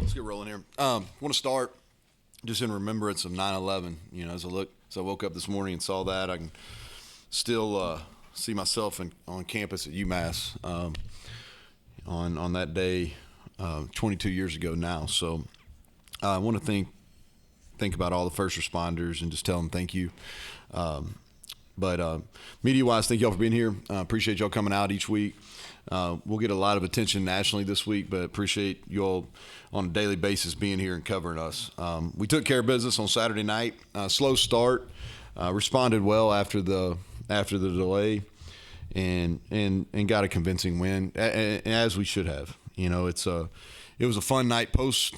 Let's get rolling here. I want to start just in remembrance of 9/11. You know, as I woke up this morning and saw that, I can still see myself on campus at UMass on that day 22 years ago now. So I want to think about all the first responders and just tell them thank you. But media-wise, thank y'all for being here. Appreciate y'all coming out each week. We'll get a lot of attention nationally this week, but appreciate you all on a daily basis being here and covering us. We took care of business on Saturday night. Slow start, responded well after the delay, and got a convincing win, as we should have. You know, it was a fun night post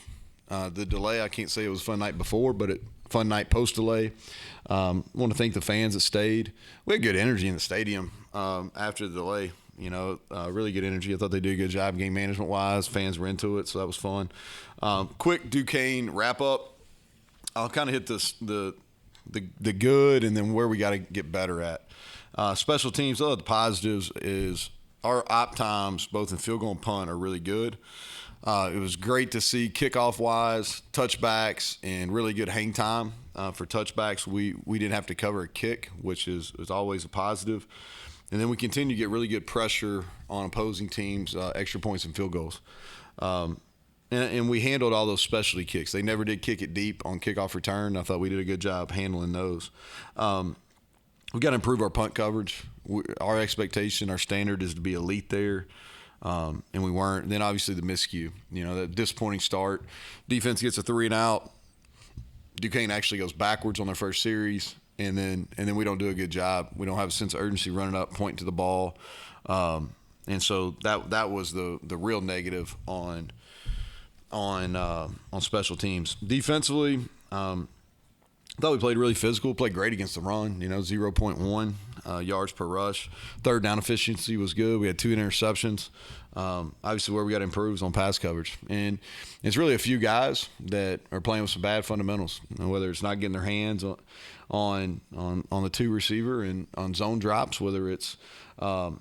the delay. I can't say it was a fun night before, but fun night post delay. Want to thank the fans that stayed. We had good energy in the stadium after the delay. You know, really good energy. I thought they did a good job game management-wise. Fans were into it, so that was fun. Quick Duquesne wrap-up. I'll kind of hit the good and then where we got to get better at. Special teams, the positives is our op times, both in field goal and punt, are really good. It was great to see kickoff-wise, touchbacks, and really good hang time. For touchbacks, we didn't have to cover a kick, which is always a positive. And then we continue to get really good pressure on opposing teams, extra points and field goals. And we handled all those specialty kicks. They never did kick it deep on kickoff return. I thought we did a good job handling those. We got to improve our punt coverage. Our expectation, our standard is to be elite there, and we weren't. Then obviously the miscue, you know, that disappointing start. Defense gets a 3-and-out. Duquesne actually goes backwards on their first series. And then we don't do a good job. We don't have a sense of urgency running up, pointing to the ball, and so that was the real negative on special teams. Defensively, I thought we played really physical. Played great against the run. You know, 0.1 yards per rush. Third down efficiency was good. We had 2 interceptions. Obviously, where we got to improve is on pass coverage, and it's really a few guys that are playing with some bad fundamentals. You know, whether it's not getting their hands on the 2 receiver and on zone drops, whether it's not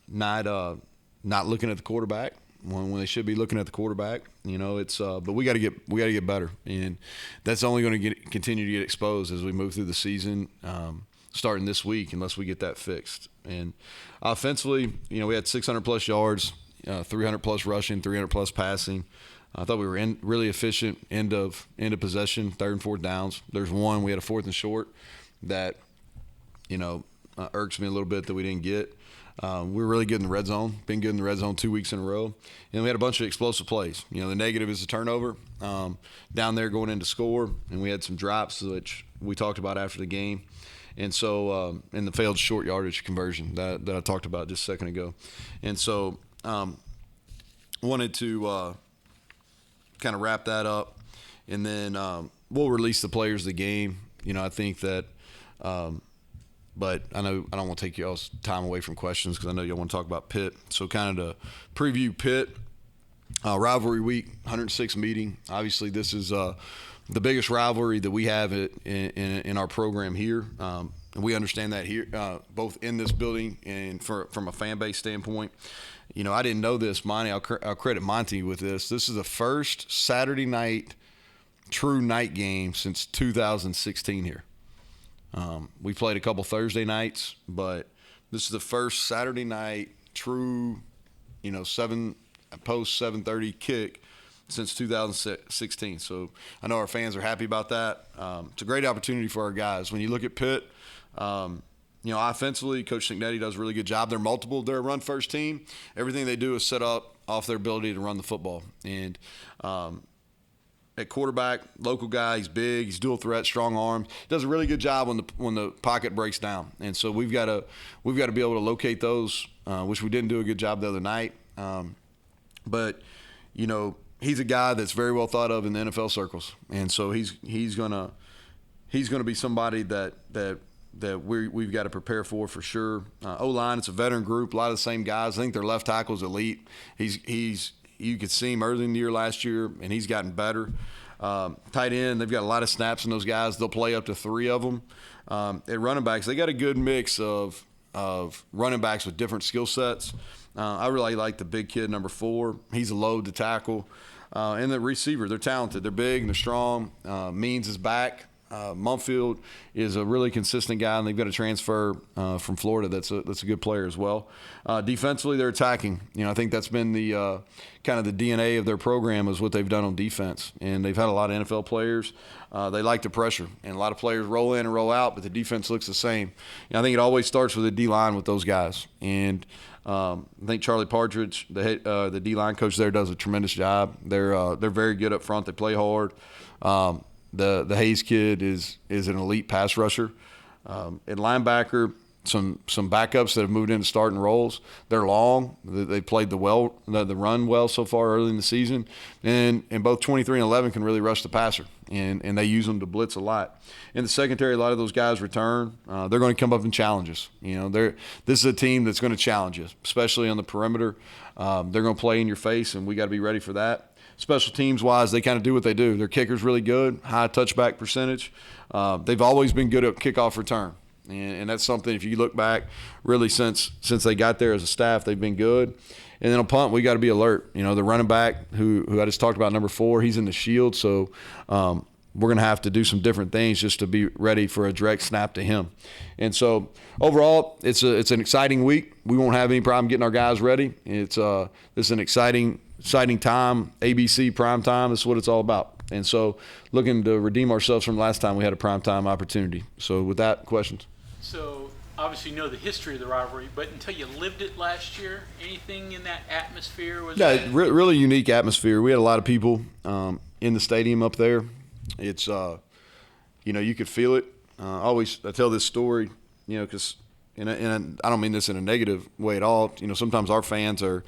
looking at the quarterback when they should be looking at the quarterback. You know, it's but we got to get better, and that's only going to continue to get exposed as we move through the season, starting this week, unless we get that fixed. And offensively, you know, we had 600+ yards, 300+ rushing, 300+ passing. I thought we were really efficient end of possession, 3rd and 4th downs. There's one, we had a 4th and short that, you know, irks me a little bit that we didn't get. We were really good in the red zone, been good in the red zone 2 weeks in a row. And we had a bunch of explosive plays. You know, the negative is the turnover down there going in to score, and we had some drops, which we talked about after the game. And so, and the failed short yardage conversion that I talked about just a second ago. And so, wanted to kind of wrap that up, and then we'll release the players of the game. You know, I think that, but I know I don't want to take y'all's time away from questions because I know y'all want to talk about Pitt. So kind of to preview Pitt, rivalry week, 106 meeting. Obviously, this is the biggest rivalry that we have in our program here. And we understand that here, both in this building and from a fan base standpoint. You know, I didn't know this, Monty. I'll credit Monty with this. This is the first Saturday night true night game since 2016 here. We played a couple Thursday nights, but this is the first Saturday night true, you know, post 7:30 kick since 2016. So I know our fans are happy about that. It's a great opportunity for our guys. When you look at Pitt, you know, offensively, Coach Signetti does a really good job. They're multiple. They're a run-first team. Everything they do is set up off their ability to run the football. And at quarterback, local guy, he's big, he's dual threat, strong arms. Does a really good job when the pocket breaks down. And so we've got to be able to locate those, which we didn't do a good job the other night. But you know, he's a guy that's very well thought of in the NFL circles, and so he's gonna be somebody that we've got to prepare for sure. O-line, it's a veteran group, a lot of the same guys. I think their left tackle's elite. You could see him early in the year last year, and he's gotten better. Tight end, they've got a lot of snaps in those guys. They'll play up to 3 of them. At running backs, they got a good mix of running backs with different skill sets. I really like the big kid, number 4. He's a load to tackle. And the receiver, they're talented. They're big and they're strong. Means is back. Mumfield is a really consistent guy, and they've got a transfer from Florida that's a good player as well. Defensively, they're attacking. I think that's been the kind of the DNA of their program is what they've done on defense. And they've had a lot of NFL players. They like the pressure, and a lot of players roll in and roll out, but the defense looks the same. I think it always starts with the D-line with those guys. And I think Charlie Partridge, the D-line coach there, does a tremendous job. They're very good up front. They play hard. The Hayes kid is an elite pass rusher. At linebacker, some backups that have moved into starting roles. They're long. They played the run well so far early in the season, and both 23 and 11 can really rush the passer, and they use them to blitz a lot. In the secondary, a lot of those guys return. They're going to come up in challenges. This is a team that's going to challenge you, especially on the perimeter. They're going to play in your face, and we got to be ready for that. Special teams-wise, they kind of do what they do. Their kicker's really good, high touchback percentage. They've always been good at kickoff return, and that's something, if you look back, really since they got there as a staff, they've been good. And then on punt, we got to be alert. The running back who I just talked about, number 4, he's in the shield, so we're going to have to do some different things just to be ready for a direct snap to him. And so overall, it's an exciting week. We won't have any problem getting our guys ready. It's an exciting time, ABC prime time. That's what it's all about. And so looking to redeem ourselves from last time we had a prime time opportunity. So with that, questions? So obviously you know the history of the rivalry, but until you lived it last year, anything in that atmosphere? Really unique atmosphere. We had a lot of people in the stadium up there. It's, you could feel it. I tell this story, because and I don't mean this in a negative way at all. Sometimes our fans are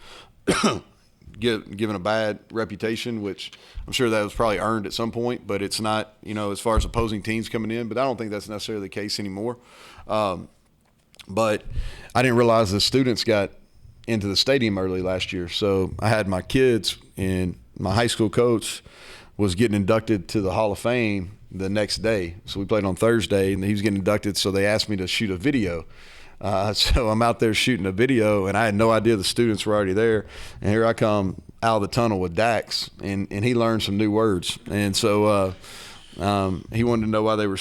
given a bad reputation, which I'm sure that was probably earned at some point, but it's not, as far as opposing teams coming in, but I don't think that's necessarily the case anymore. But I didn't realize the students got into the stadium early last year. So I had my kids, and my high school coach was getting inducted to the Hall of Fame the next day. So we played on Thursday, and he was getting inducted, so they asked me to shoot a video. So I'm out there shooting a video, and I had no idea the students were already there. And here I come out of the tunnel with Dax, and he learned some new words. And so he wanted to know why they were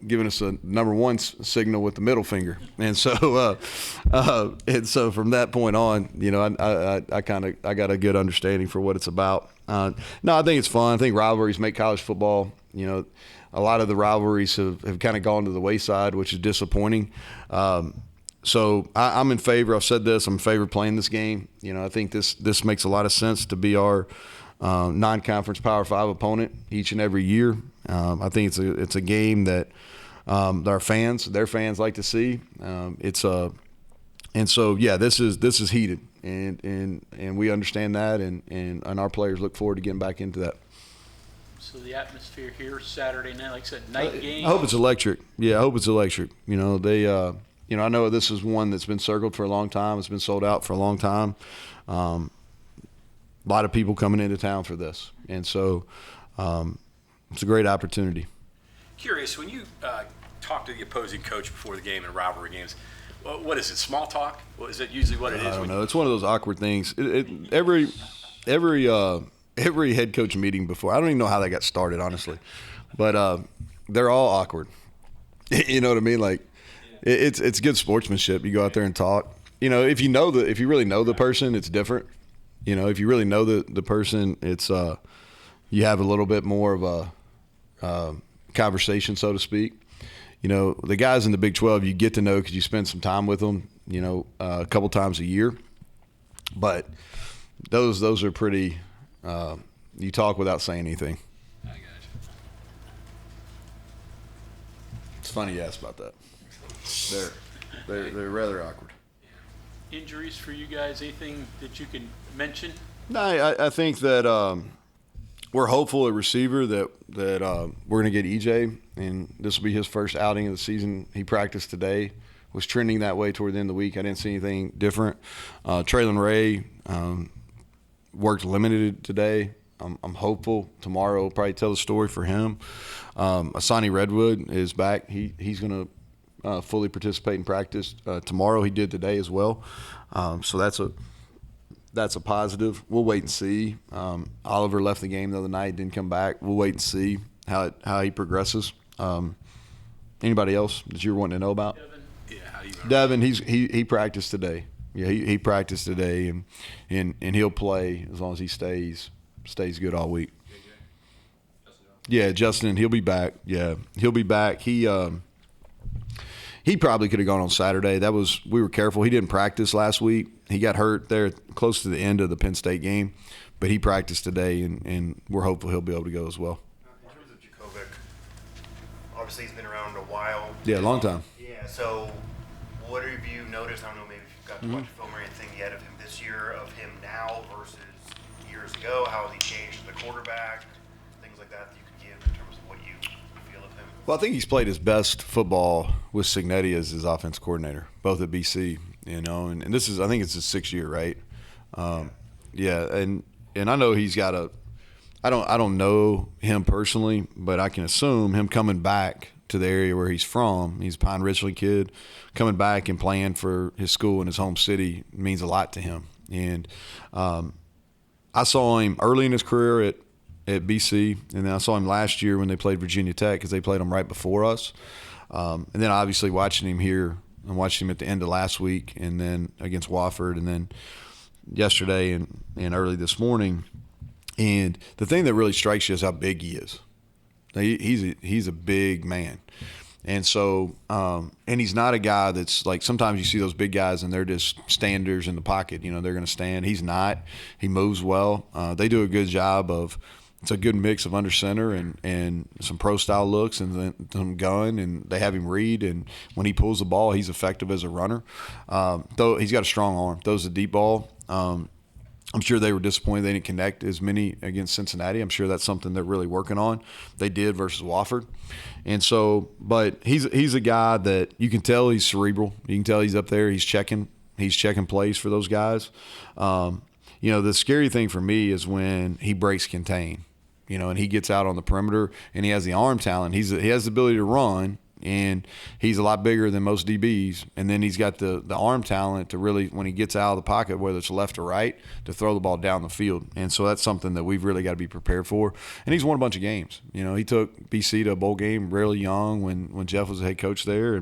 giving us a number 1 signal with the middle finger. And so from that point on, I got a good understanding for what it's about. No, I think it's fun. I think rivalries make college football, a lot of the rivalries have kind of gone to the wayside, which is disappointing. So I'm in favor. I've said this. I'm in favor of playing this game. I think this makes a lot of sense to be our non-conference Power 5 opponent each and every year. I think it's a game that their fans like to see. And so this is heated, and we understand that, and our players look forward to getting back into that. So the atmosphere here Saturday night, like I said, night game. I hope it's electric. Yeah, I hope it's electric. I know this is one that's been circled for a long time. It's been sold out for a long time. A lot of people coming into town for this, and so it's a great opportunity. Curious, when you talk to the opposing coach before the game in rivalry games, what is it? Small talk? Is it usually what it is? I don't know. It's one of those awkward things. Every head coach meeting before, I don't even know how that got started, honestly, but they're all awkward. You know what I mean? Like, it's good sportsmanship. You go out there and talk. If you really know the person, it's different. If you really know the person, it's you have a little bit more of a conversation, so to speak. The guys in the Big 12, you get to know because you spend some time with them, a couple times a year. But those are pretty. You talk without saying anything. I got you. It's funny you asked about that. They're rather awkward. Injuries for you guys? Anything that you can mention? No, I think that we're hopeful at receiver that we're going to get EJ, and this will be his first outing of the season. He practiced today, was trending that way toward the end of the week. I didn't see anything different. Traylon Ray worked limited today. I'm hopeful tomorrow will probably tell the story for him. Asani Redwood is back. He's going to fully participate in practice tomorrow. He did today as well. So that's a positive. We'll wait and see. Oliver left the game the other night, didn't come back. We'll wait and see how he progresses. Anybody else that you're wanting to know about? Devin, he practiced today. Yeah, he practiced today, and he'll play as long as he stays good all week. Yeah, Justin, he'll be back. Yeah, he'll be back. He probably could have gone on Saturday. We were careful. He didn't practice last week. He got hurt there close to the end of the Penn State game, but he practiced today, and we're hopeful he'll be able to go as well. In terms of Jakovic, obviously he's been around a while. Yeah, a long time. Yeah, so what have you noticed? I don't know, maybe if you've got to watch film or anything yet of him this year, of him now versus years ago. How has he changed the quarterback? Things like that you could give in terms of what you feel of him. Well, I think he's played his best football with Cignetti as his offense coordinator, both at BC, and this is, I think it's his 6th year, right? Yeah, and I know he's got I don't know him personally, but I can assume him coming back to the area where he's from. He's a Pine Richland kid. Coming back and playing for his school in his home city means a lot to him. And I saw him early in his career at BC, and then I saw him last year when they played Virginia Tech because they played him right before us. And then obviously watching him here and watching him at the end of last week and then against Wofford and then yesterday and early this morning. And the thing that really strikes you is how big he is. He's a big man. And so, and he's not a guy that's like, sometimes you see those big guys and they're just standers in the pocket. They're going to stand. He's not. He moves well. They do a good job of, it's a good mix of under center and some pro style looks and then some gun, and they have him read. And when he pulls the ball, he's effective as a runner. Though he's got a strong arm. Throws a deep ball. I'm sure they were disappointed they didn't connect as many against Cincinnati. I'm sure that's something they're really working on. They did versus Wofford. And so, but he's a guy that you can tell he's cerebral. You can tell he's up there. He's checking plays for those guys. The scary thing for me is when he breaks contain, and he gets out on the perimeter and he has the arm talent. He has the ability to run, and he's a lot bigger than most DBs. And then he's got the arm talent to really, when he gets out of the pocket, whether it's left or right, to throw the ball down the field. And so that's something that we've really got to be prepared for. And he's won a bunch of games. He took BC to a bowl game really young when Jeff was the head coach there.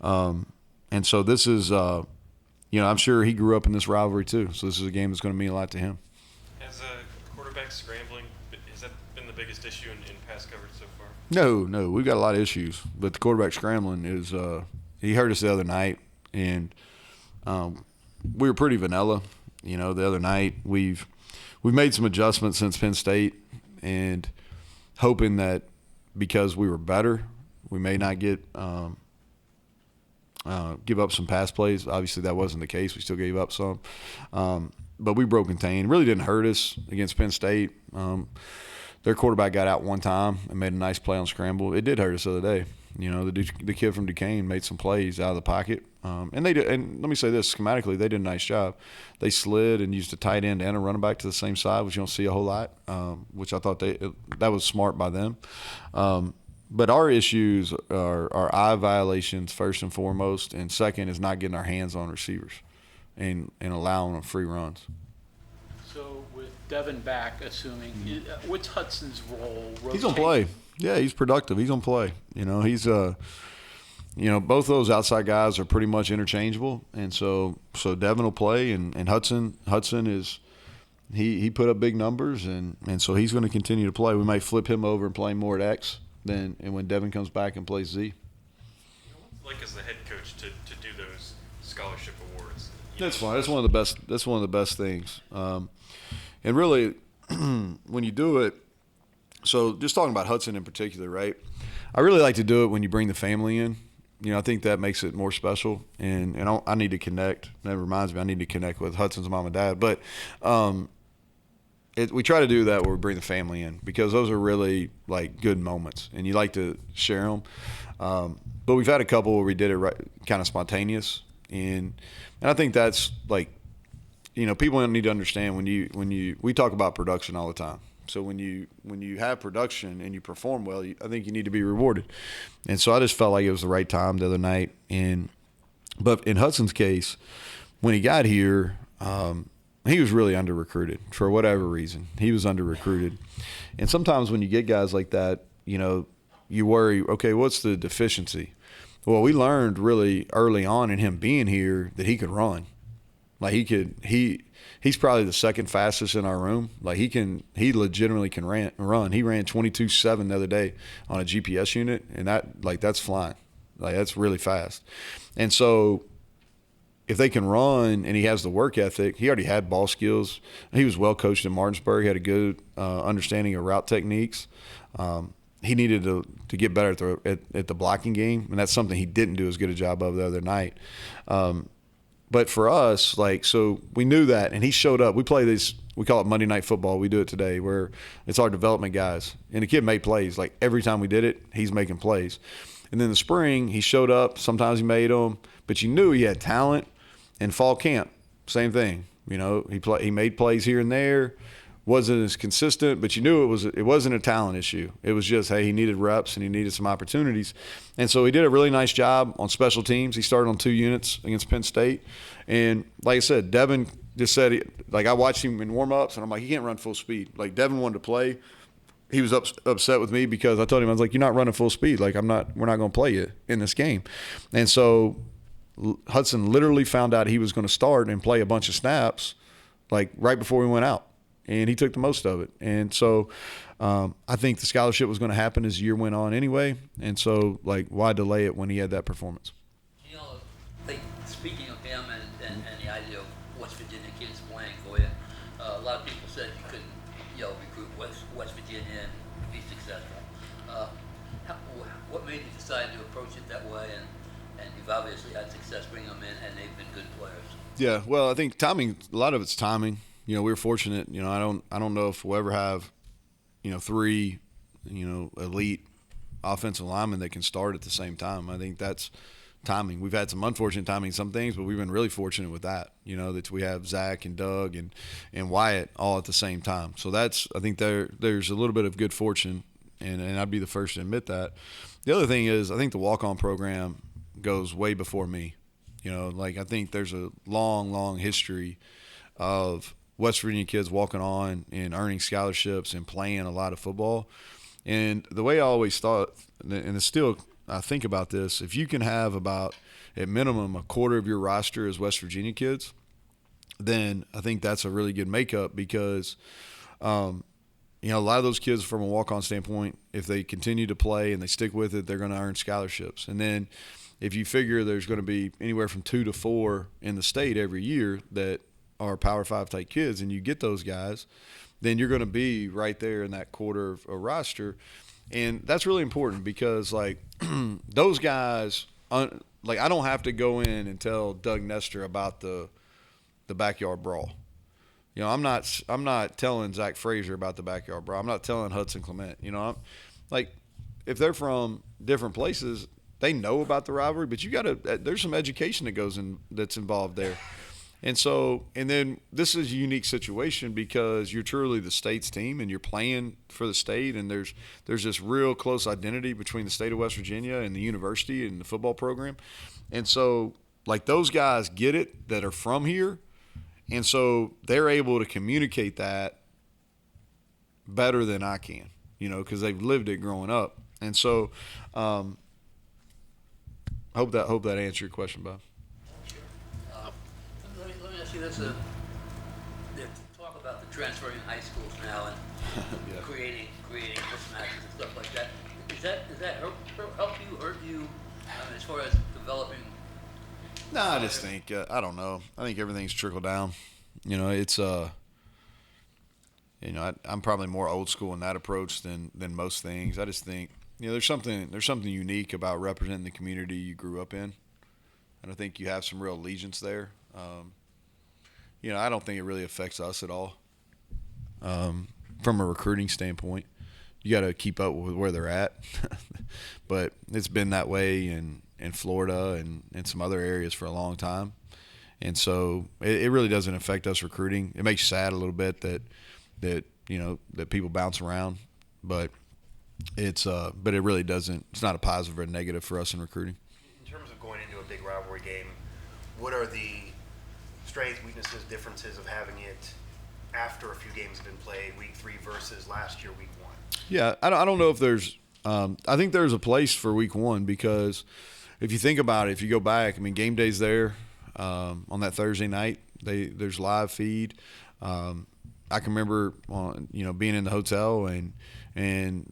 And so this is, I'm sure he grew up in this rivalry too. So this is a game that's going to mean a lot to him. Has quarterback scrambling, has that been the biggest issue in pass coverage so far? No, we've got a lot of issues, but the quarterback scrambling is he hurt us the other night, and we were pretty vanilla. The other night we've made some adjustments since Penn State, and hoping that because we were better, we may not give up some pass plays. Obviously, that wasn't the case. We still gave up some, but we broke contain. Really didn't hurt us against Penn State. Their quarterback got out one time and made a nice play on scramble. It did hurt us the other day. The kid from Duquesne made some plays out of the pocket. And they did. And let me say this, schematically, they did a nice job. They slid and used a tight end and a running back to the same side, which you don't see a whole lot, which I thought that was smart by them. But our issues are eye violations first and foremost, and second is not getting our hands on receivers and allowing them free runs. So with Devin back, assuming, what's Hudson's role? He's gonna play. Yeah, he's productive. He's gonna play. He's both those outside guys are pretty much interchangeable, and so Devin will play, and Hudson is he put up big numbers, and so he's going to continue to play. We might flip him over and play more at X, and when Devin comes back and plays Z. Like as the head coach to do those scholarship awards. That's fine. That's one of the best. That's one of the best things. And really, when you do it, so just talking about Hudson in particular, right? I really like to do it when you bring the family in. I think that makes it more special. And I need to connect. That reminds me, I need to connect with Hudson's mom and dad. But we try to do that where we bring the family in, because those are really like good moments, and you like to share them. But we've had a couple where we did it kind of spontaneous, and I think that's like, people need to understand when we talk about production all the time. So when you have production and you perform well, I think you need to be rewarded. And so I just felt like it was the right time the other night. But in Hudson's case, when he got here, he was really under recruited for whatever reason. He was under recruited, and sometimes when you get guys like that, you worry. Okay, what's the deficiency? Well, we learned really early on in him being here that he could run. Like he's probably the second fastest in our room. Like he legitimately can run. He ran 22.7 the other day on a GPS unit, and that's flying. Like that's really fast. And so if they can run and he has the work ethic, he already had ball skills. He was well coached in Martinsburg. He had a good understanding of route techniques. He needed to get better at the blocking game, and that's something he didn't do as good a job of the other night. But for us, so we knew that, and he showed up. We play this, we call it Monday Night Football. We do it today, where it's our development guys. And the kid made plays. Like every time we did it, he's making plays. And then in the spring, he showed up. Sometimes he made them, but you knew he had talent. And fall camp, same thing. He made plays here and there. Wasn't as consistent, but you knew it wasn't a talent issue. It was just, hey, he needed reps and he needed some opportunities. And so he did a really nice job on special teams. He started on 2 units against Penn State. And like I said, Devin just said, I watched him in warm-ups, and I'm like, he can't run full speed. Like, Devin wanted to play. He was upset with me because I told him, I was like, you're not running full speed. Like, we're not going to play you in this game. And so Hudson literally found out he was going to start and play a bunch of snaps, like right before we went out. And he took the most of it. And so I think the scholarship was going to happen as the year went on anyway. And so, why delay it when he had that performance? Speaking of him and the idea of West Virginia kids playing for you, a lot of people said you couldn't, recruit West Virginia and be successful. What made you decide to approach it that way? And you've obviously had success bringing them in, and they've been good players. Yeah, well, I think timing. A lot of it's timing. We were fortunate. I don't know if we'll ever have, 3, elite offensive linemen that can start at the same time. I think that's timing. We've had some unfortunate timing in some things, but we've been really fortunate with that. That we have Zach and Doug and Wyatt all at the same time. So I think there's a little bit of good fortune, and I'd be the first to admit that. The other thing is, I think the walk-on program goes way before me. I think there's a long, long history of West Virginia kids walking on and earning scholarships and playing a lot of football. And the way I always thought, and it's still, I think about this, if you can have about, at minimum, a quarter of your roster as West Virginia kids, then I think that's a really good makeup because, a lot of those kids from a walk-on standpoint, if they continue to play and they stick with it, they're going to earn scholarships. And then if you figure there's going to be anywhere from 2 to 4 in the state every year that are Power 5 type kids, and you get those guys, then you're going to be right there in that quarter of a roster. And that's really important because, those guys, I don't have to go in and tell Doug Nestor about the Backyard Brawl. I'm not telling Zach Frazier about the Backyard Brawl. I'm not telling Hudson Clement. If they're from different places, they know about the rivalry, but there's some education that goes in that's involved there. And then this is a unique situation because you're truly the state's team and you're playing for the state, and there's this real close identity between the state of West Virginia and the university and the football program. And so, those guys get it that are from here, and so they're able to communicate that better than I can, because they've lived it growing up. And so hope that answered your question, Bob. Let me ask you this. Talk about the transferring high schools now and Yeah. creating mismatches and stuff like that. Does that hurt you as far as developing? No, I just think I don't know. I think everything's trickled down. It's I'm probably more old school in that approach than most things. I just think there's something unique about representing the community you grew up in, and I think you have some real allegiance there. I don't think it really affects us at all. From a recruiting standpoint, you got to keep up with where they're at, but it's been that way in Florida and some other areas for a long time. And so it really doesn't affect us recruiting. It makes you sad a little bit that people bounce around, but it really doesn't. It's not a positive or a negative for us in recruiting. In terms of going into a big rivalry game, what are the strengths, weaknesses, differences of having it after a few games have been played, week 3 versus last year, week 1? Yeah, I don't know if there's I think there's a place for week 1 because if you think about it, if you go back, I mean, game day's there on that Thursday night. There's live feed. I can remember, being in the hotel and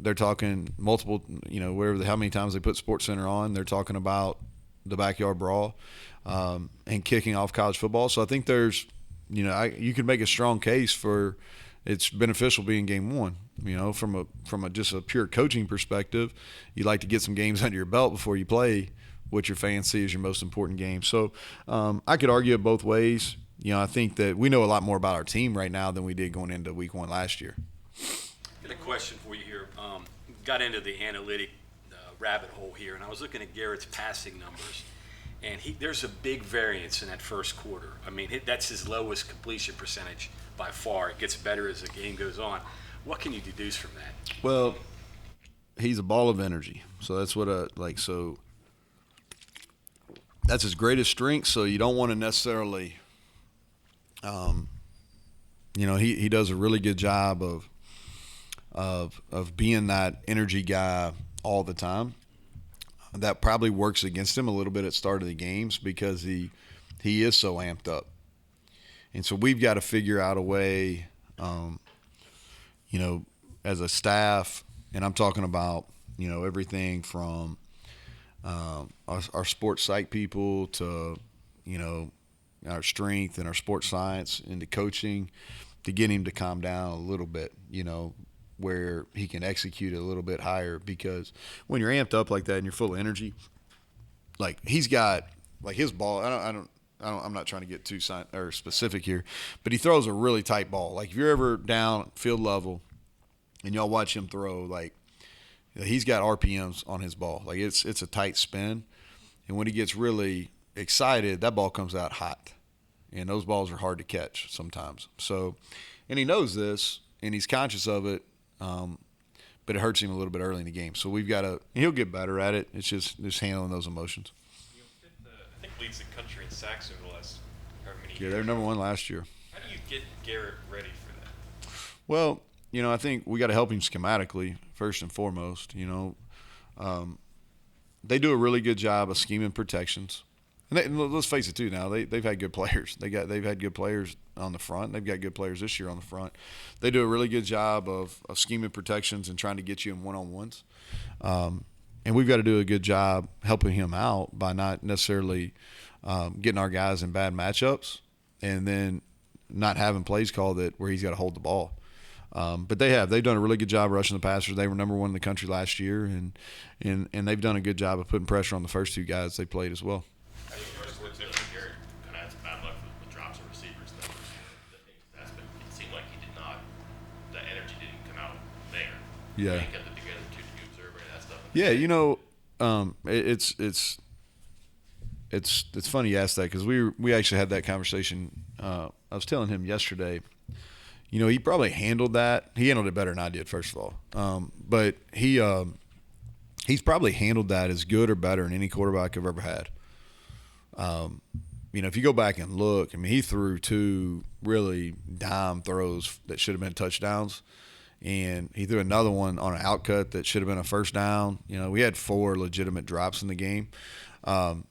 they're talking multiple, how many times they put SportsCenter on. They're talking about the Backyard Brawl and kicking off college football. So I think there's, you could make a strong case for it's beneficial being game 1. From a just a pure coaching perspective, you like to get some games under your belt before you play what your fans see as your most important game. So I could argue it both ways. I think that we know a lot more about our team right now than we did going into week 1 last year. I got a question for you here. Got into the analytic rabbit hole here, and I was looking at Garrett's passing numbers, and there's a big variance in that first quarter. I mean, that's his lowest completion percentage by far. It gets better as the game goes on. What can you deduce from that? Well, he's a ball of energy. So that's what so that's his greatest strength. So you don't want to necessarily, he does a really good job of being that energy guy all the time. That probably works against him a little bit at the start of the games because he is so amped up. And so we've got to figure out a way, as a staff, and I'm talking about, everything from our sports psych people to, our strength and our sports science into coaching to get him to calm down a little bit, where he can execute it a little bit higher. Because when you're amped up like that and you're full of energy, like he's got like his ball, I'm not trying to get too specific here, but he throws a really tight ball. Like if you're ever down field level and y'all watch him throw, like he's got RPMs on his ball. Like it's a tight spin. And when he gets really excited, that ball comes out hot. And those balls are hard to catch sometimes. So, and he knows this and he's conscious of it. But it hurts him a little bit early in the game. So we've got to – he'll get better at it. It's just handling those emotions. I think leads the country in sacks over the last however many years. Yeah, they were number 1 last year. How do you get Garrett ready for that? Well, I think we got to help him schematically first and foremost. They do a really good job of scheming protections. And let's face it, too, now. They've had good players. They've had good players on the front. They've got good players this year on the front. They do a really good job of scheming protections and trying to get you in one-on-ones. And we've got to do a good job helping him out by not necessarily getting our guys in bad matchups and then not having plays called where he's got to hold the ball. But they've done a really good job rushing the passer. They were number 1 in the country last year, and they've done a good job of putting pressure on the first 2 guys they played as well. I think the first words that Garrett kind of had some bad luck with drops of receivers. It seemed like he did not. The energy didn't come out there. Yeah. He kept it together. Do you observe any of that stuff? Yeah, it's funny you asked that because we actually had that conversation. I was telling him yesterday. He probably handled that. He handled it better than I did, first of all. But he's probably handled that as good or better than any quarterback I've ever had. If you go back and look, I mean, he threw 2 really dime throws that should have been touchdowns, and he threw another one on an outcut that should have been a first down. We had 4 legitimate drops in the game, but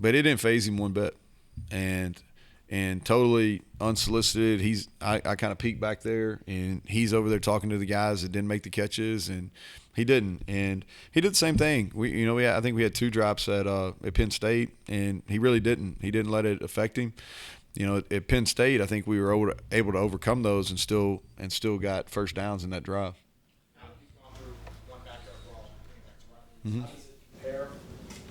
it didn't faze him one bit, and totally unsolicited. I kind of peeked back there, and he's over there talking to the guys that didn't make the catches, and he didn't. And he did the same thing. I think we had 2 drops at Penn State, and he really didn't. He didn't let it affect him. At Penn State, I think we were able to overcome those and still got first downs in that drive. Now that you've gone through one Backyard Brawl, Mm-hmm. how does it compare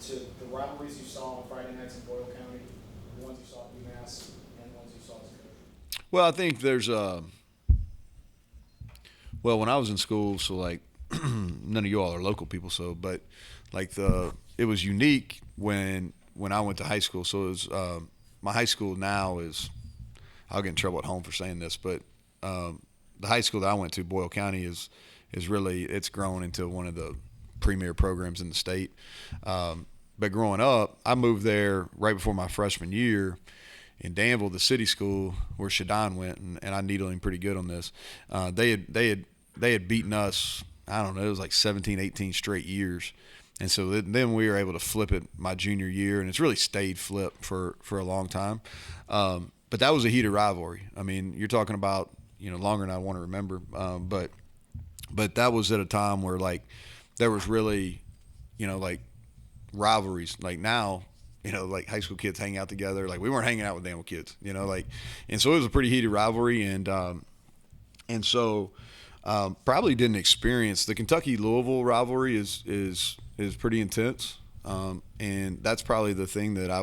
to the rivalries you saw on Friday nights in Boyle County, the ones you saw at UMass, and the ones you saw as a coach? Well, I think there's when I was in school, so like none of you all are local people, but like it was unique when I went to high school. So it was my high school now is, I'll get in trouble at home for saying this, but the high school that I went to, Boyle County, is really, it's grown into one of the premier programs in the state. But growing up, I moved there right before my freshman year, in Danville, the city school where Shadon went, and I needled him pretty good on this. They had beaten us. I don't know. It was like 17, 18 straight years. And so then we were able to flip it my junior year, and it's really stayed flipped for a long time. But that was a heated rivalry. I mean, you're talking about, longer than I want to remember. But that was at a time where, like, there was really, like, rivalries. Like now, like high school kids hang out together. Like we weren't hanging out with Danville kids, and so it was a pretty heated rivalry. And so probably didn't experience the Kentucky-Louisville rivalry is pretty intense. And that's probably the thing that I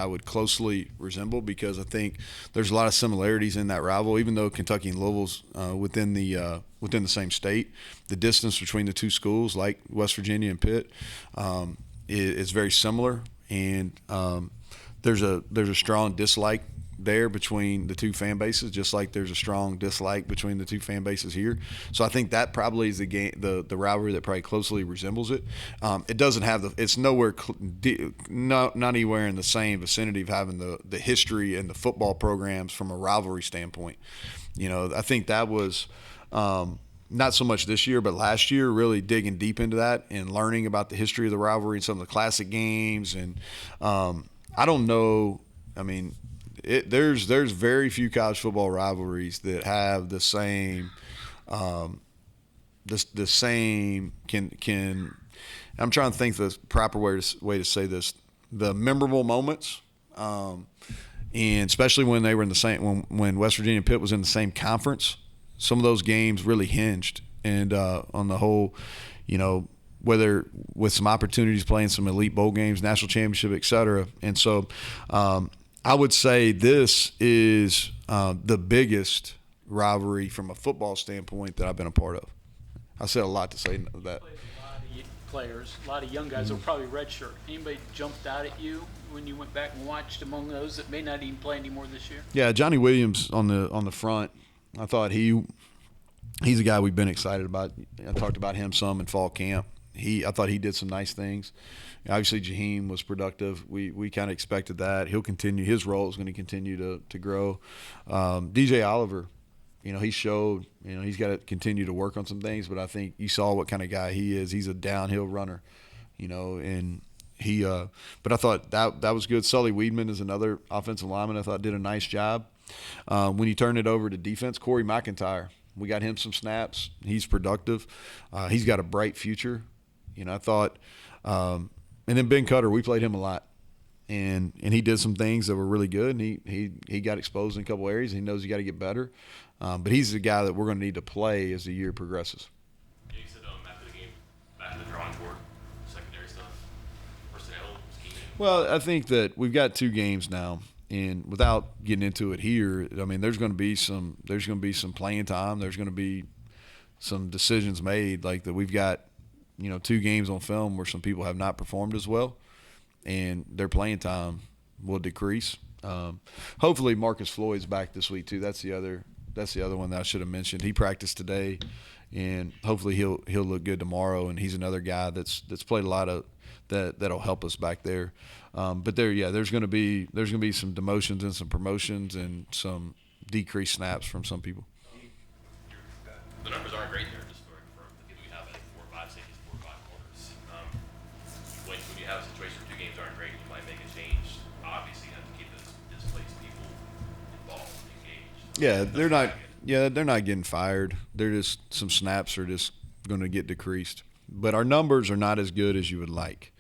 would closely resemble, because I think there's a lot of similarities in that rival. Even though Kentucky and Louisville's within the same state, the distance between the two schools, like West Virginia and Pitt, is very similar. And there's a strong dislike there between the two fan bases, just like there's a strong dislike between the two fan bases here. So I think that probably is the rivalry that probably closely resembles it. It doesn't have it's nowhere, not anywhere in the same vicinity of having the history and the football programs from a rivalry standpoint. I think that was not so much this year, but last year, really digging deep into that and learning about the history of the rivalry and some of the classic games. And I don't know. I mean, there's very few college football rivalries that have the same the same can I'm trying to think the proper way to say this, the memorable moments, and especially when they were in the same when West Virginia and Pitt was in the same conference. Some of those games really hinged and on the whole, whether with some opportunities playing some elite bowl games, national championship, et cetera. And so I would say this is the biggest rivalry from a football standpoint that I've been a part of. I said a lot to say that. Played a lot of players, a lot of young guys that were probably redshirt. Anybody jumped out at you when you went back and watched among those that may not even play anymore this year? Yeah, Johnny Williams on the front. I thought he's a guy we've been excited about. I talked about him some in fall camp. I thought he did some nice things. Obviously, Jaheim was productive. We kind of expected that. He'll continue. His role is going to continue to grow. DJ Oliver, he showed, he's got to continue to work on some things, but I think you saw what kind of guy he is. He's a downhill runner, and he but I thought that was good. Sully Weedman is another offensive lineman I thought did a nice job. When you turn it over to defense, Corey McIntyre, we got him some snaps. He's productive. He's got a bright future. I thought and then Ben Cutter, we played him a lot. And he did some things that were really good, and he got exposed in a couple areas. He knows he got to get better. But he's the guy that we're going to need to play as the year progresses. Yeah, you said after the game, back to the drawing board, secondary stuff, personnel, scheming. Well, I think that we've got 2 games now. And without getting into it here, I mean, there's going to be some playing time. There's going to be some decisions made, like that. We've got 2 games on film where some people have not performed as well, and their playing time will decrease. Hopefully, Marcus Floyd's back this week too. That's the other one that I should have mentioned. He practiced today, and hopefully he'll look good tomorrow. And he's another guy that's played a lot of that'll help us back there. But there's going to be some demotions and some promotions and some decreased snaps from some people. The numbers aren't great there, just for the people we have, I think 4 or 5 safeties, 4 or 5 corners. When you have a situation where 2 games aren't great, you might make a change. Obviously, you have to keep those displaced people involved, engaged. Yeah, they're not getting fired. They're just, some snaps are just going to get decreased. But our numbers are not as good as you would like.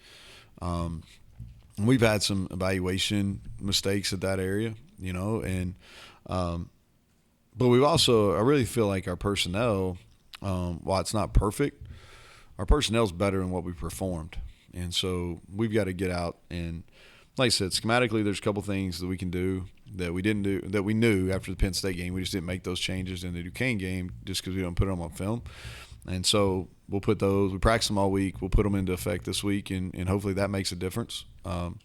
We've had some evaluation mistakes at that area, and but we've also, I really feel like our personnel, while it's not perfect, our personnel's better than what we performed. And so we've got to get out and, like I said, schematically there's a couple things that we can do that we didn't do, that we knew after the Penn State game. We just didn't make those changes in the Duquesne game just because we don't put them on film. And so we'll put those, we practice them all week, we'll put them into effect this week, and hopefully that makes a difference. To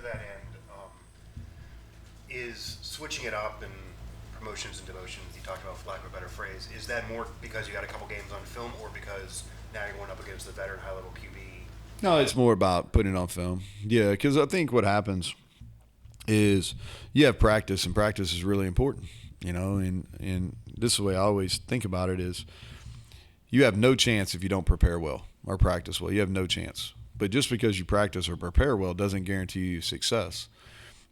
that end, is switching it up and promotions and demotions, you talked about, for lack of a better phrase, is that more because you got a couple games on film, or because now you're going up against the veteran high-level QB? No, it's more about putting it on film. Yeah, because I think what happens is you have practice, and practice is really important, and this is the way I always think about it is you have no chance if you don't prepare well or practice well. You have no chance. But just because you practice or prepare well doesn't guarantee you success.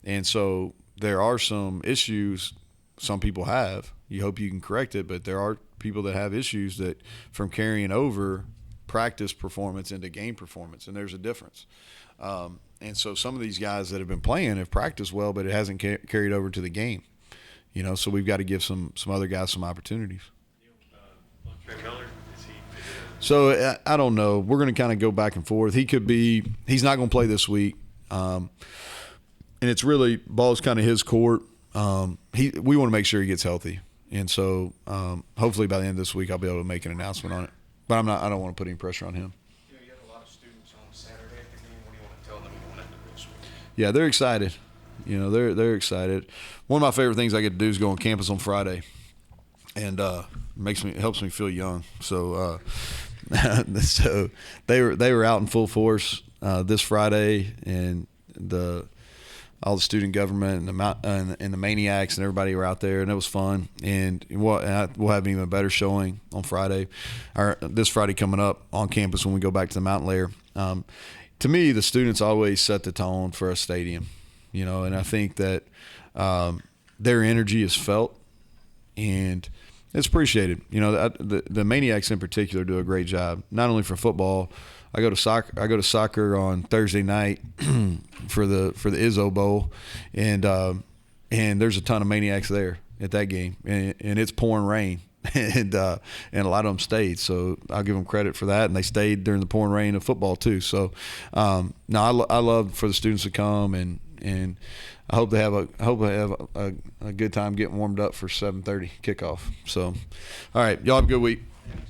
And so there are some issues some people have. You hope you can correct it, but there are people that have issues that from carrying over practice performance into game performance, and there's a difference. And so some of these guys that have been playing have practiced well, but it hasn't carried over to the game. So we've got to give some other guys some opportunities. Trey Miller, is he? So I don't know. We're going to kind of go back and forth. He's not going to play this week. And it's really, ball's kind of his court. We want to make sure he gets healthy. And so hopefully by the end of this week I'll be able to make an announcement on it. But I don't want to put any pressure on him. You had a lot of students on Saturday at the game. What do you want to tell them going into this week? Yeah, they're excited. They're excited. One of my favorite things I get to do is go on campus on Friday, and helps me feel young. So so they were out in full force this Friday, and all the student government and the maniacs and everybody were out there, and it was fun. And we'll have an even better showing on Friday, or this Friday coming up on campus when we go back to the mountain layer. To me, the students always set the tone for a stadium, and I think that their energy is felt and it's appreciated. The maniacs in particular do a great job, not only for football. I go to soccer on Thursday night for the Izzo Bowl, and there's a ton of maniacs there at that game, and it's pouring rain, and a lot of them stayed. So I'll give them credit for that, and they stayed during the pouring rain of football too. So I love for the students to come, and I hope they have a good time getting warmed up for 7:30 kickoff. So, all right, y'all have a good week.